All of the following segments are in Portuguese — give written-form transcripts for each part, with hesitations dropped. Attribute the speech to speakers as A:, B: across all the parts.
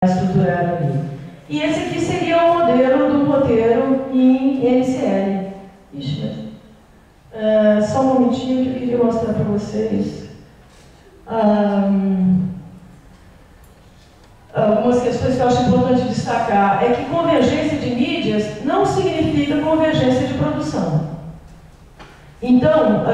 A: estruturado ali. E esse aqui seria o modelo do roteiro em NCL. Ixi, mas, só um momentinho que eu queria mostrar para vocês. Algumas questões que eu acho importante destacar é que convergência de mídias não significa convergência de produção. Então,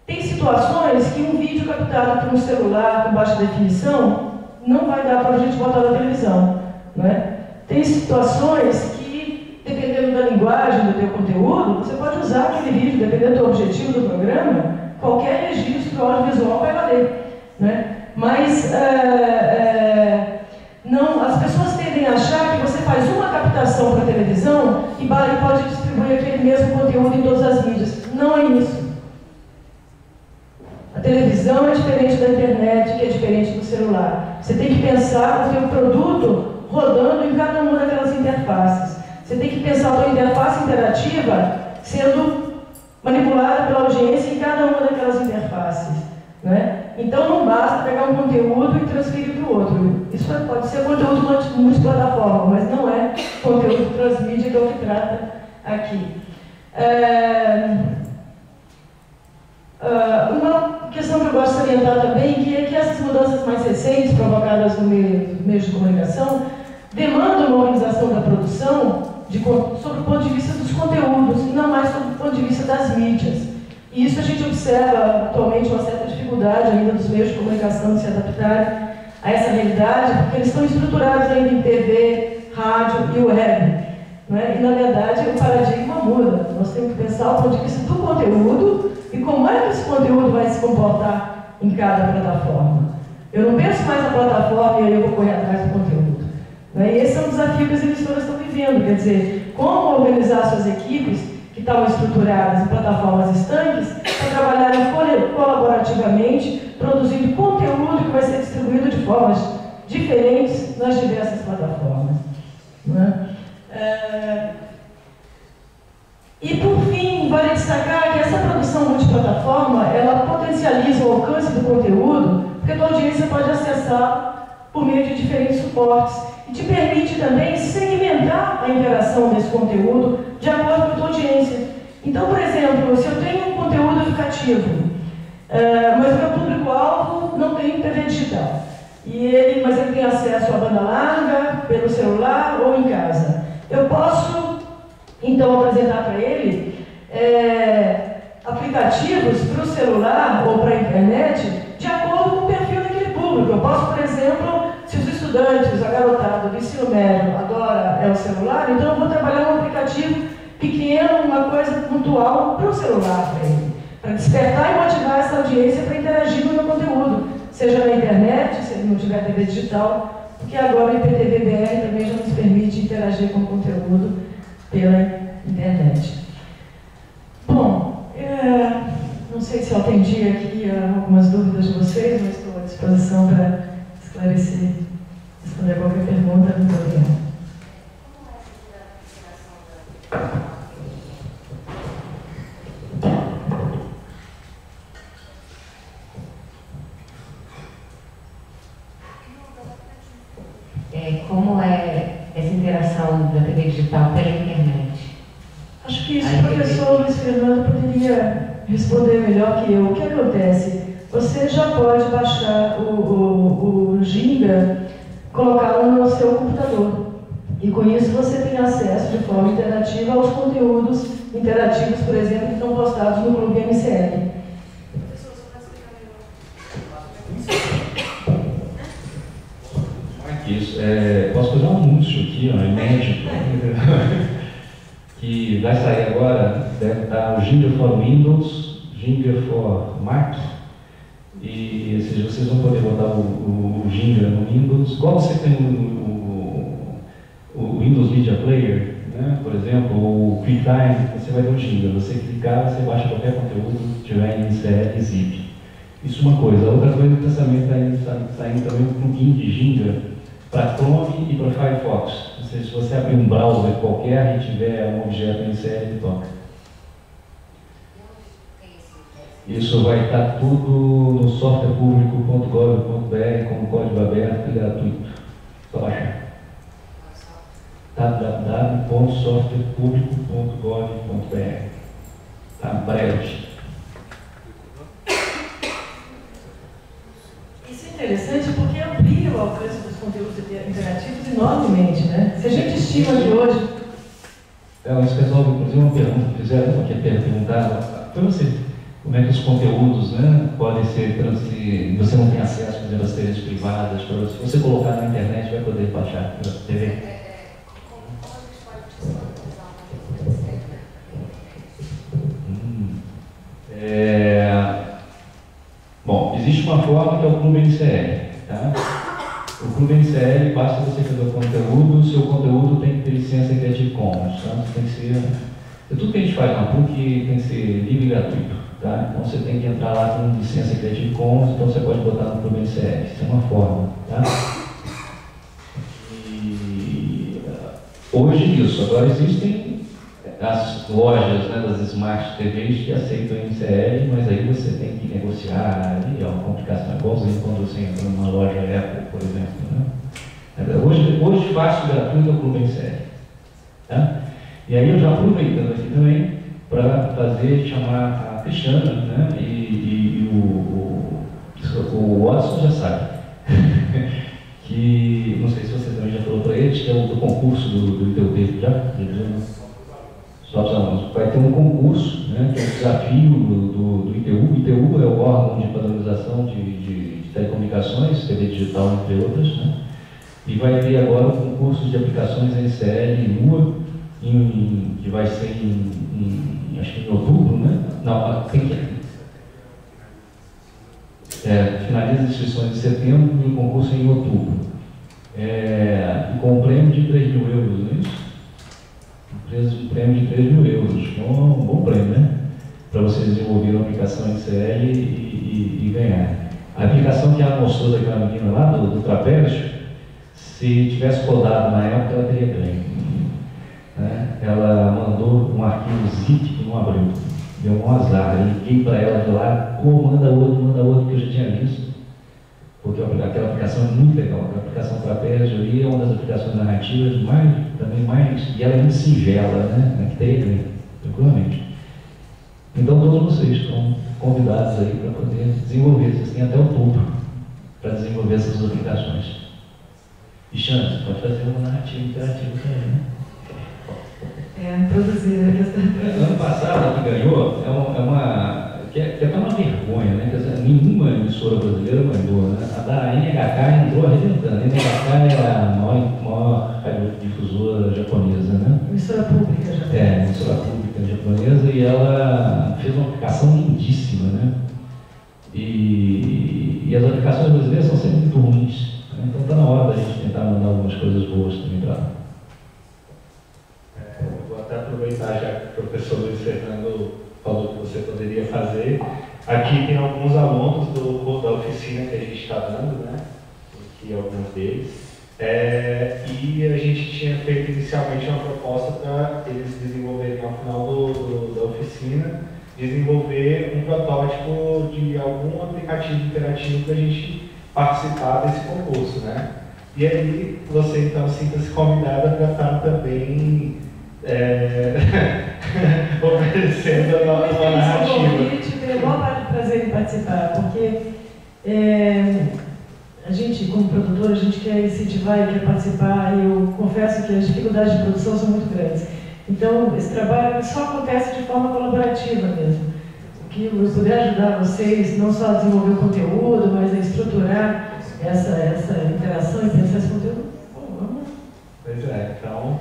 A: tem situações que um vídeo captado por um celular com baixa definição não vai dar para a gente botar na televisão, né? Tem situações que, dependendo da linguagem do teu conteúdo, você pode usar aquele vídeo, dependendo do objetivo do programa, qualquer registro audiovisual vai valer, né? Mas não, as pessoas tendem a achar que você faz uma captação para a televisão e pode distribuir aquele mesmo conteúdo em todas as mídias. Não é isso. A televisão é diferente da internet, que é diferente do celular. Você tem que pensar o seu produto rodando em cada uma daquelas interfaces. Você tem que pensar a sua interface interativa sendo manipulada pela audiência em cada uma daquelas interfaces, né? Então não basta pegar um conteúdo e transferir para o outro. Isso pode ser conteúdo multiplataforma, mas não é conteúdo transmídia que é o que trata aqui. Uma questão que eu gosto de salientar também é que essas mudanças mais recentes provocadas no meio de comunicação demandam uma organização da produção sob o ponto de vista dos conteúdos e não mais sob o ponto de vista das mídias. E isso a gente observa atualmente uma certa dificuldade ainda dos meios de comunicação de se adaptarem a essa realidade, porque eles estão estruturados ainda em TV, rádio e web, né? E na verdade o paradigma muda. Nós temos que pensar do ponto de vista do conteúdo e como é que esse conteúdo vai se comportar em cada plataforma. Eu não penso mais na plataforma e aí eu vou correr atrás do conteúdo, né? E esse é um desafio que as emissoras estão vivendo, quer dizer, como organizar suas equipes que estavam estruturadas em plataformas estanques para trabalharem colaborativamente, produzindo conteúdo que vai ser distribuído de formas diferentes nas diversas plataformas, né? E por fim, vale destacar que essa produção multiplataforma, ela potencializa o alcance do conteúdo, porque a tua audiência pode acessar por meio de diferentes suportes e te permite também segmentar a interação desse conteúdo de acordo com a tua audiência. Então, por exemplo, se eu tenho um conteúdo educativo, mas o meu público-alvo não tem TV digital, mas ele tem acesso à banda larga, pelo celular ou em casa, eu posso, então, apresentar para ele aplicativos para o celular ou para a internet de acordo com o perfil daquele público. Eu posso, por exemplo, se os estudantes, a garotada do ensino médio adora o celular, então eu vou trabalhar um aplicativo pequeno, uma coisa pontual para o celular para ele, para despertar e motivar essa audiência para interagir com o meu conteúdo, seja na internet, se ele não tiver TV digital, porque agora o IPTV-BR também já nos permite interagir com o conteúdo pela internet. Bom, não sei se eu atendi aqui algumas dúvidas de vocês, mas estou à disposição para esclarecer, responder qualquer pergunta. Muito obrigada.
B: Como é essa interação da TV digital pela internet?
A: Acho que isso o professor Luiz Fernando poderia responder melhor que eu. O que acontece? Você já pode baixar o Ginga, colocá-lo no seu computador. E com isso você tem acesso de forma interativa aos conteúdos interativos, por exemplo, que estão postados no Clube MCL.
C: Isso, posso fazer um anúncio aqui, ó, inédito, que vai sair agora, deve estar o Ginga for Windows, Ginga for Mac, e ou seja, vocês vão poder botar o Ginga no Windows, igual você tem o Windows Media Player, né? Por exemplo, o QuickTime, você vai ter o Ginga, você clicar, você baixa qualquer conteúdo que tiver em NCL e zip. Isso é uma coisa. A outra coisa é que está saindo também um plugin de Ginga para Chrome e para Firefox. Ou seja, se você abrir um browser qualquer e tiver um objeto em série, ele toca. Isso vai estar tudo no softwarepublico.gov.br com código aberto e gratuito. Só baixar. www.softwarepublico.gov.br. Tá breve.
A: Isso é interessante porque amplia o alcance dos conteúdos interativos enormemente, né? Se a gente estima que hoje...
C: Isso resolve, inclusive, uma pergunta que fizeram, que perguntaram para você, como é que os conteúdos, né, podem ser transferidos, você não tem acesso, por exemplo, às TVs privadas, se você colocar na internet vai poder baixar na TV. Bom, existe uma forma que é o Clube NCL, tá? O Clube NCL, basta você fazer o conteúdo, o seu conteúdo tem que ter licença Creative Commons, tá? Tem que ser, tudo que a gente faz na PUC tem que ser livre e gratuito, tá? Então você tem que entrar lá com licença Creative Commons, então você pode botar no Clube NCL, isso é uma forma, tá? E hoje isso, agora existem as lojas, né, das Smart TVs que aceitam o NCL, mas aí você tem que negociar, aí é uma complicação, igualzinho quando você entra numa loja Apple, por exemplo, né? Hoje fácil gratuito é o Clube NCL, tá? E aí eu já aproveitando aqui também para chamar a Cristiana, né, e o Watson já sabe, que, não sei se você também já falou para eles, que é o do concurso do ITUB, já? Só precisamos. Vai ter um concurso, né, que é um desafio do ITU. O ITU é o órgão de padronização de telecomunicações, TV digital, entre outras, né? E vai ter agora o concurso de aplicações NCL em Lua, que vai ser acho que em outubro, né? Não, tem que... finaliza as inscrições em setembro e o concurso é em outubro. E com um prêmio de 3 mil euros, não é isso? Um prêmio de 3 mil euros, um bom prêmio, né? Para você desenvolver uma aplicação NCL e ganhar. A aplicação que ela mostrou daquela menina lá, do trapézio, se tivesse codado na época, ela teria ganho. Né? Ela mandou um arquivo zip que não abriu. Deu um azar. Eu liguei para ela de lá, manda outro, que eu já tinha visto. Porque aquela aplicação é muito legal. A aplicação trapézio ali é uma das aplicações narrativas e ela é muito singela, né? Que teria ganho, tranquilamente. Então todos vocês estão convidados aí para poder desenvolver. Vocês têm até outubro para desenvolver essas aplicações. E Xana, você pode fazer uma narrativa interativa também, né?
B: Produzir a questão.
C: Ano passado, a que ganhou que é até uma vergonha, né? Nenhuma emissora brasileira ganhou, né? A da NHK entrou arrebentando. A NHK é a maior radiodifusora japonesa, né?
A: Emissora pública japonesa.
C: Emissora pública japonesa, e ela fez uma aplicação lindíssima, né? E as aplicações brasileiras são sempre muito ruins, né? Então está na hora da gente tentar mandar algumas coisas boas também para lá.
D: Vou até aproveitar, já que o professor Luiz Fernando falou que você poderia fazer. Aqui tem alguns alunos da oficina que a gente está dando, né? Aqui alguns deles. E a gente tinha feito inicialmente uma proposta para eles desenvolverem ao final da oficina, desenvolver um protótipo de algum aplicativo interativo para a gente participar desse concurso, né? E aí você então sinta-se convidada para estar também oferecendo a nossa narrativa.
A: Tive a maior prazer em participar, porque a gente, como produtora, a gente quer incentivar e quer participar, e eu confesso que as dificuldades de produção são muito grandes. Então, esse trabalho só acontece de forma colaborativa mesmo. O que eu puder ajudar vocês, não só a desenvolver o conteúdo, mas a estruturar essa interação e pensar esse conteúdo, vamos.
D: Pois é, então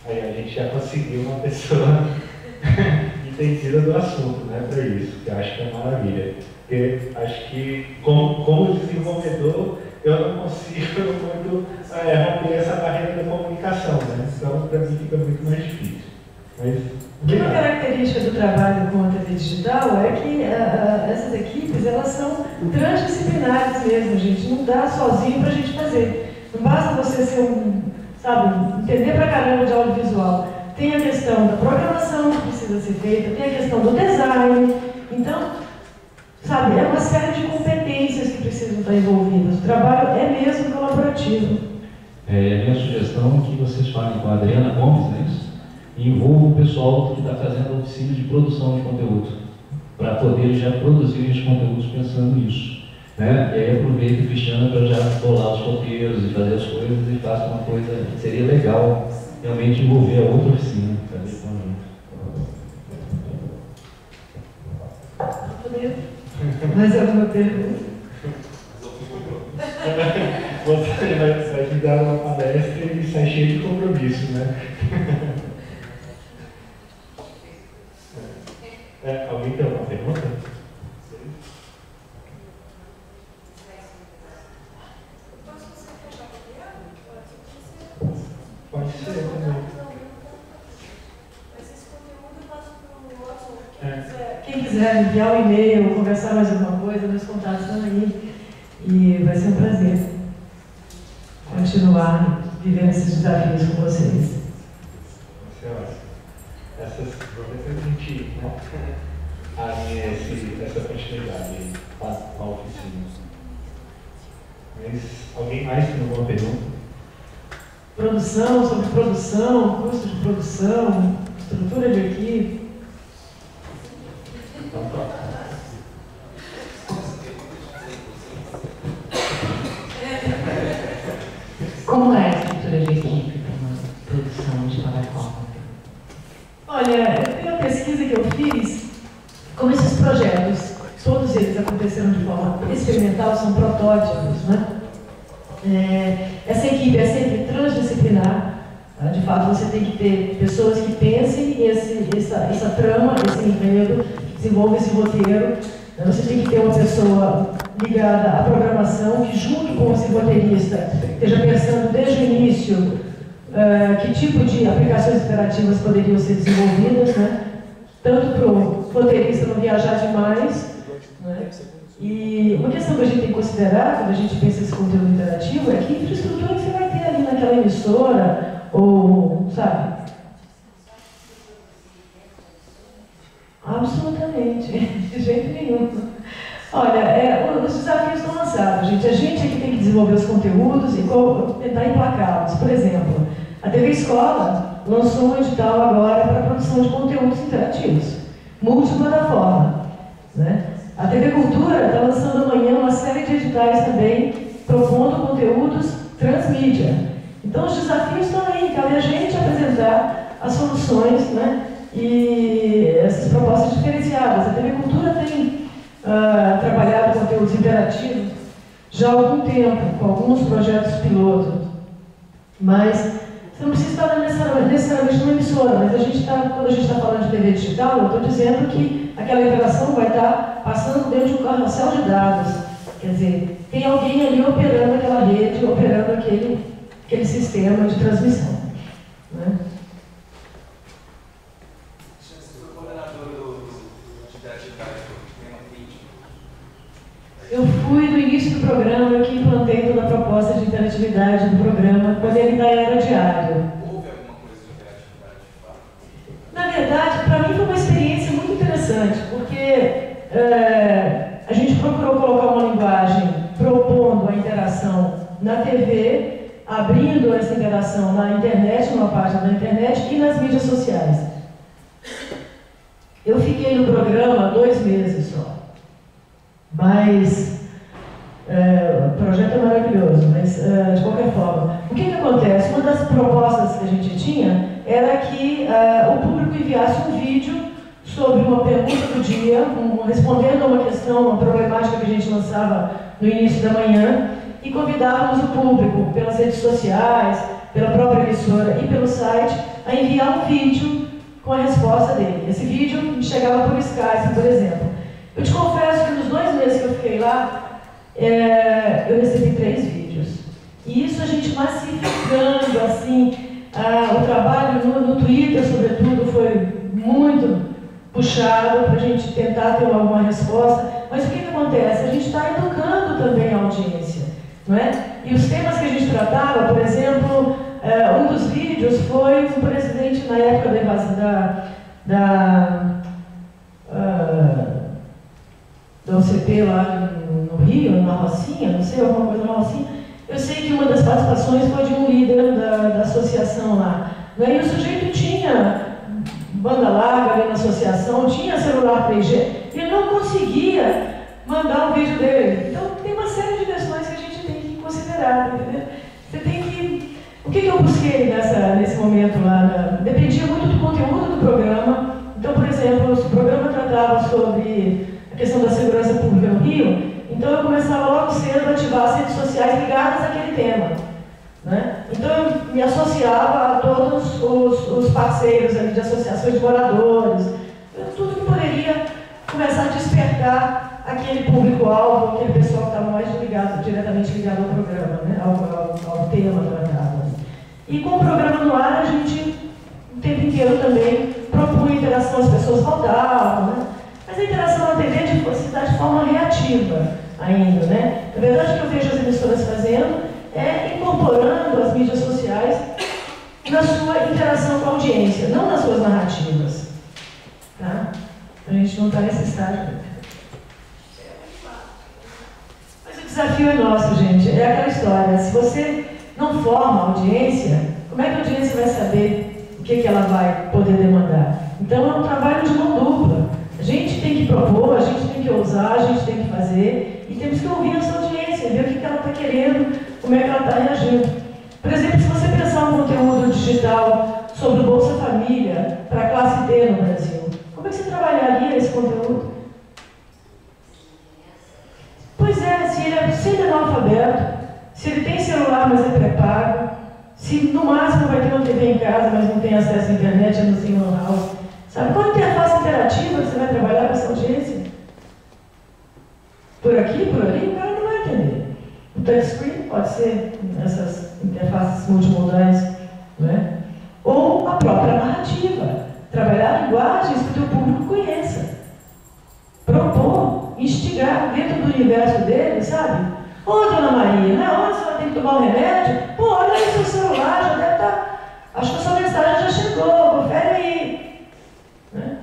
D: aí a gente já conseguiu uma pessoa entendida do assunto, né, para isso, que eu acho que é maravilha. Porque acho que, como desenvolvedor, eu não consigo muito romper essa barreira da comunicação, né? Então, para mim, fica muito mais difícil. Mas,
A: uma característica do trabalho com a TV digital é que essas equipes, elas são transdisciplinares mesmo, gente. Não dá sozinho para a gente fazer. Não basta você ser entender pra caramba de audiovisual. Tem a questão da programação que precisa ser feita, tem a questão do design. Então, sabe, é uma série de competências que precisam estar envolvidas. O trabalho é mesmo colaborativo.
C: A minha sugestão é que vocês falem com a Adriana Gomes, né, e envolvam o pessoal que está fazendo a oficina de produção de conteúdo, para poder já produzir os conteúdos pensando nisso. Né? E aí aproveita, Cristiana, para já bolar os roteiros e fazer as coisas e faça uma coisa que seria legal realmente envolver a outra oficina.
A: Mais alguma pergunta?
D: Você vai me dar uma palestra e sai cheio de compromisso, né? Alguém tem alguma pergunta? Pode ser também.
A: Quem quiser enviar um e-mail, conversar mais alguma coisa, meus contatos estão aí. E vai ser um prazer continuar vivendo esses desafios com vocês.
D: Vamos ver se a gente alinha essa continuidade com a oficina. Mas alguém mais tem alguma pergunta?
A: Produção, sobre produção, custo de produção, estrutura de equipe.
D: Então, tá.
B: Como é a estrutura de equipe para uma produção de plataforma?
A: Olha, tem uma pesquisa que eu fiz, como esses projetos, todos eles aconteceram de forma experimental, são protótipos, né? Essa equipe é sempre transdisciplinar. De fato, você tem que ter pessoas que pensem essa trama, esse enredo, desenvolve esse roteiro. Você tem que ter uma pessoa ligada à programação, que junto com esse roteirista esteja pensando desde o início que tipo de aplicações interativas poderiam ser desenvolvidas, né? Tanto para o roteirista não viajar demais, né? E uma questão que a gente tem que considerar quando a gente pensa esse conteúdo interativo é que infraestrutura que você vai ter ali naquela emissora, ou, sabe? Absolutamente, de jeito nenhum. Olha, os desafios estão lançados, gente. A gente é que tem que desenvolver os conteúdos e tentar emplacá-los. Por exemplo, a TV Escola lançou um edital agora para a produção de conteúdos interativos, multiplataforma, né? A TV Cultura está lançando amanhã uma série de editais também, propondo conteúdos transmídia. Então, os desafios estão aí, cabe a gente apresentar as soluções, né? E essas propostas diferenciadas. A TV Cultura tem trabalhado conteúdos interativos já há algum tempo, com alguns projetos piloto. Mas você não precisa estar necessariamente numa emissora, mas quando a gente está falando de TV digital, eu estou dizendo que aquela interação vai estar passando dentro de um carrossel de dados. Quer dizer, tem alguém ali operando aquela rede, operando aquele sistema de transmissão. Né? Eu fui no início do programa, eu que implantei toda a proposta de interatividade do programa, quando ele ainda era diário.
E: Houve alguma coisa de interatividade de fato?
A: Na verdade, para mim foi uma experiência muito interessante, porque a gente procurou colocar uma linguagem propondo a interação na TV, abrindo essa interação na internet, numa página da internet e nas mídias sociais. Eu fiquei no programa 2 meses só. Mas o projeto é maravilhoso, mas de qualquer forma, o que acontece? Uma das propostas que a gente tinha era que o público enviasse um vídeo sobre uma pergunta do dia, respondendo a uma questão, uma problemática que a gente lançava no início da manhã, e convidávamos o público pelas redes sociais, pela própria emissora e pelo site a enviar um vídeo com a resposta dele. Esse vídeo chegava por Skype, por exemplo. Eu te confesso que nos 2 meses que eu fiquei lá, eu recebi 3 vídeos. E isso a gente massificando, assim, o trabalho no Twitter, sobretudo, foi muito puxado para a gente tentar ter alguma resposta. Mas o que acontece? A gente está educando também a audiência, não é? E os temas que a gente tratava, por exemplo, um dos vídeos foi o presidente na época da invasão da OCP, aconteceu alguma coisa mal assim. Eu sei que uma das participações foi de um líder da associação lá. E o sujeito tinha banda larga ali na associação, tinha celular 3G, e ele não conseguia mandar um vídeo dele. Então, tem uma série de questões que a gente tem que considerar, entendeu? Você tem que... O que eu busquei nesse momento lá? Dependia muito do conteúdo do programa. Então, por exemplo, se o programa tratava sobre a questão da segurança pública no Rio, então eu começava logo cedo a ativar as redes sociais ligadas àquele tema. Né? Então eu me associava a todos os parceiros ali de associações de moradores, tudo que poderia começar a despertar aquele público-alvo, aquele pessoal que estava mais diretamente ligado ao programa, né? ao tema tratado. E com o programa no ar, a gente o tempo inteiro também propunha interação, as pessoas faltavam, né? Mas a interação na TV se dá de forma reativa ainda, né? Na verdade, o que eu vejo as emissoras fazendo é incorporando as mídias sociais na sua interação com a audiência, não nas suas narrativas. Tá? A gente não está nesse estágio. Mas o desafio é nosso, gente. É aquela história. Se você não forma a audiência, como é que a audiência vai saber o que ela vai poder demandar? Então é um trabalho de mão dupla. A gente tem que propor, a gente tem que ousar, a gente tem que fazer e temos que ouvir essa audiência, ver o que ela está querendo, como é que ela está reagindo. Por exemplo, se você pensar um conteúdo digital sobre o Bolsa Família para a classe D no Brasil, como é que você trabalharia esse conteúdo? Pois é, se ele é analfabeto, se ele tem celular, mas é pré-pago, se no máximo vai ter uma TV em casa, mas não tem acesso à internet, é no single house. Sabe qual interface interativa você vai trabalhar com essa audiência? Por aqui, por ali, o cara não vai entender. O touchscreen pode ser essas interfaces multimodais, né? Ou a própria narrativa. Trabalhar linguagens que o teu público conheça. Propor, instigar dentro do universo dele, sabe? Ô, dona Maria, não é hora que você tem que tomar um remédio? Pô, olha aí seu celular, já deve estar... Acho que a sua mensagem já chegou, confere aí. Né?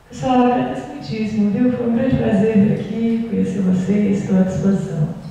A: Pessoal, agradeço muitíssimo, viu? Foi um grande prazer vir aqui, conhecer vocês, estou à disposição.